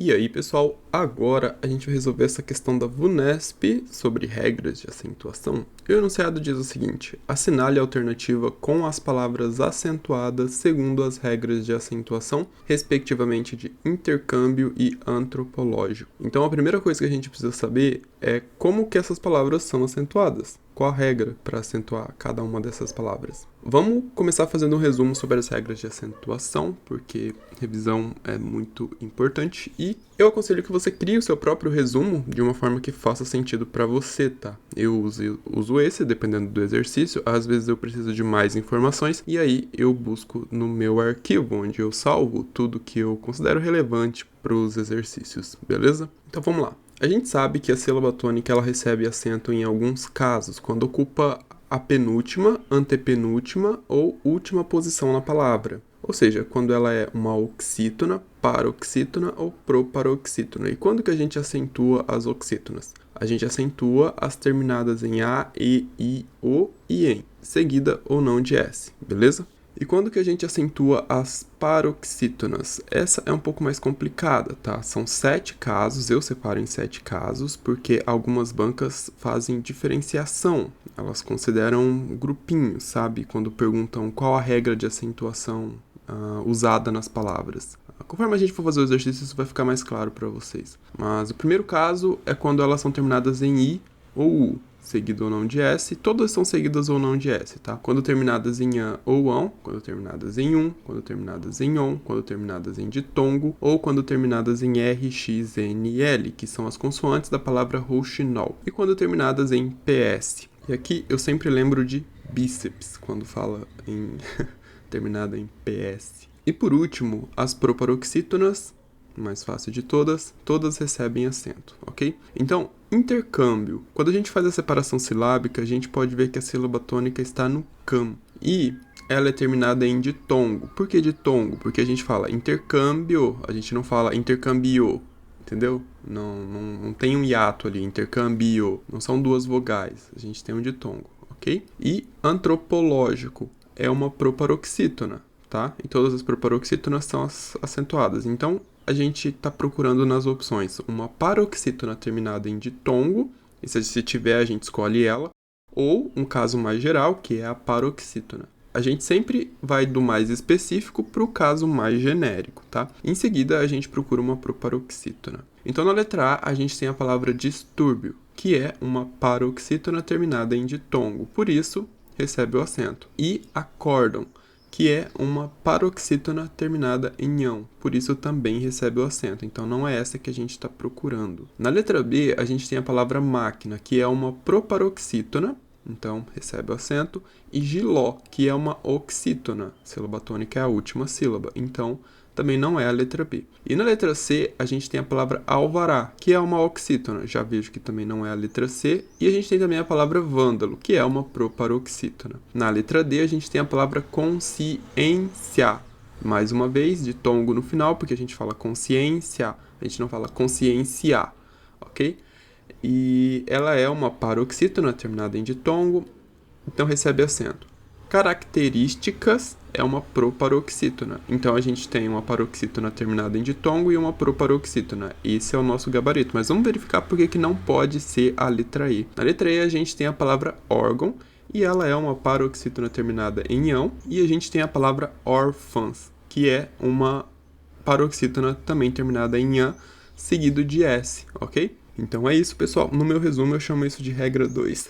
E aí, pessoal, agora a gente vai resolver essa questão da VUNESP sobre regras de acentuação. E o enunciado diz o seguinte: assinale a alternativa com as palavras acentuadas segundo as regras de acentuação, respectivamente de intercâmbio e antropológico. Então, a primeira coisa que a gente precisa saber é como que essas palavras são acentuadas. Qual a regra para acentuar cada uma dessas palavras? Vamos começar fazendo um resumo sobre as regras de acentuação, porque revisão é muito importante e eu aconselho que você crie o seu próprio resumo de uma forma que faça sentido para você, tá? Eu uso esse, dependendo do exercício, às vezes eu preciso de mais informações e aí eu busco no meu arquivo, onde eu salvo tudo que eu considero relevante para os exercícios, beleza? Então vamos lá. A gente sabe que a sílaba tônica ela recebe acento em alguns casos, quando ocupa a penúltima, antepenúltima ou última posição na palavra. Ou seja, quando ela é uma oxítona, paroxítona ou proparoxítona. E quando que a gente acentua as oxítonas? A gente acentua as terminadas em A, E, I, O e EM, seguida ou não de S, beleza? E quando que a gente acentua as paroxítonas? Essa é um pouco mais complicada, tá? São 7 casos, eu separo em 7 casos, porque algumas bancas fazem diferenciação. Elas consideram grupinhos, sabe? Quando perguntam qual a regra de acentuação usada nas palavras. Conforme a gente for fazer o exercício, isso vai ficar mais claro para vocês. Mas o primeiro caso é quando elas são terminadas em I ou U, seguido ou não de S, todas são seguidas ou não de S, tá? Quando terminadas em an ou ão, quando terminadas em quando terminadas em on, quando terminadas em ditongo, ou quando terminadas em R, X, N, L, que são as consoantes da palavra rouxinol, e quando terminadas em PS. E aqui eu sempre lembro de bíceps, quando fala em terminada em PS. E por último, as proparoxítonas, mais fácil de todas recebem acento, ok? Então, intercâmbio. Quando a gente faz a separação silábica, a gente pode ver que a sílaba tônica está no cam. E ela é terminada em ditongo. Por que ditongo? Porque a gente fala intercâmbio, a gente não fala intercambio, entendeu? Não tem um hiato ali, intercambio. Não são duas vogais, a gente tem um ditongo, ok? E antropológico é uma proparoxítona, tá? E todas as proparoxítonas são acentuadas. Então, a gente está procurando nas opções uma paroxítona terminada em ditongo, e se tiver a gente escolhe ela, ou um caso mais geral, que é a paroxítona. A gente sempre vai do mais específico para o caso mais genérico, tá? Em seguida, a gente procura uma proparoxítona. Então, na letra A, a gente tem a palavra distúrbio, que é uma paroxítona terminada em ditongo, por isso, recebe o acento. E acórdão, que é uma paroxítona terminada em ão, por isso também recebe o acento, então não é essa que a gente está procurando. Na letra B, a gente tem a palavra máquina, que é uma proparoxítona, então recebe o acento, e giló, que é uma oxítona, sílaba tônica é a última sílaba, então também não é a letra B. E na letra C, a gente tem a palavra alvará, que é uma oxítona, já vejo que também não é a letra C. E a gente tem também a palavra vândalo, que é uma proparoxítona. Na letra D, a gente tem a palavra consciência, mais uma vez, de tongo no final, porque a gente fala consciência, a gente não fala consciência, ok? E ela é uma paroxítona terminada em ditongo, então recebe acento. Características é uma proparoxítona. Então a gente tem uma paroxítona terminada em ditongo e uma proparoxítona. Esse é o nosso gabarito, mas vamos verificar por que não pode ser a letra E. Na letra E a gente tem a palavra órgão e ela é uma paroxítona terminada em ão, e a gente tem a palavra órfãs, que é uma paroxítona também terminada em an, seguido de S, ok? Então é isso, pessoal. No meu resumo eu chamo isso de regra 2.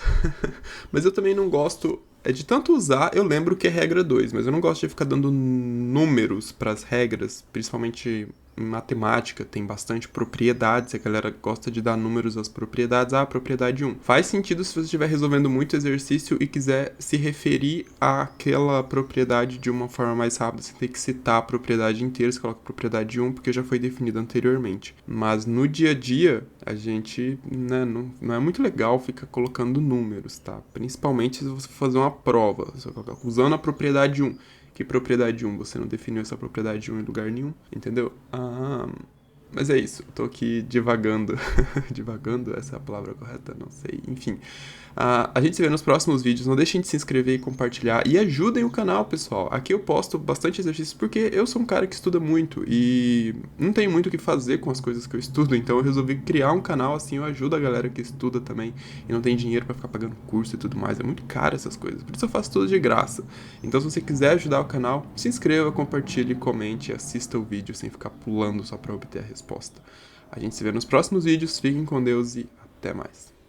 Mas eu também não gosto de tanto usar, eu lembro que é regra 2, mas eu não gosto de ficar dando números para as regras, principalmente em matemática, tem bastante propriedades, a galera gosta de dar números às propriedades. Propriedade 1. Faz sentido se você estiver resolvendo muito exercício e quiser se referir àquela propriedade de uma forma mais rápida, você tem que citar a propriedade inteira, você coloca propriedade 1 porque já foi definida anteriormente. Mas no dia a dia, a gente não é muito legal ficar colocando números, tá? Principalmente se você fazer uma prova, você colocar, usando a propriedade 1. Que propriedade 1? Você não definiu essa propriedade 1 em lugar nenhum, entendeu? Mas é isso, eu tô aqui divagando. Divagando, essa é a palavra correta? Não sei. Enfim. A gente se vê nos próximos vídeos. Não deixem de se inscrever e compartilhar. E ajudem o canal, pessoal. Aqui eu posto bastante exercícios porque eu sou um cara que estuda muito e não tenho muito o que fazer com as coisas que eu estudo. Então eu resolvi criar um canal assim. Eu ajudo a galera que estuda também e não tem dinheiro pra ficar pagando curso e tudo mais. É muito caro essas coisas. Por isso eu faço tudo de graça. Então se você quiser ajudar o canal, se inscreva, compartilhe, comente, assista o vídeo sem ficar pulando só pra obter a resposta. A gente se vê nos próximos vídeos. Fiquem com Deus e até mais.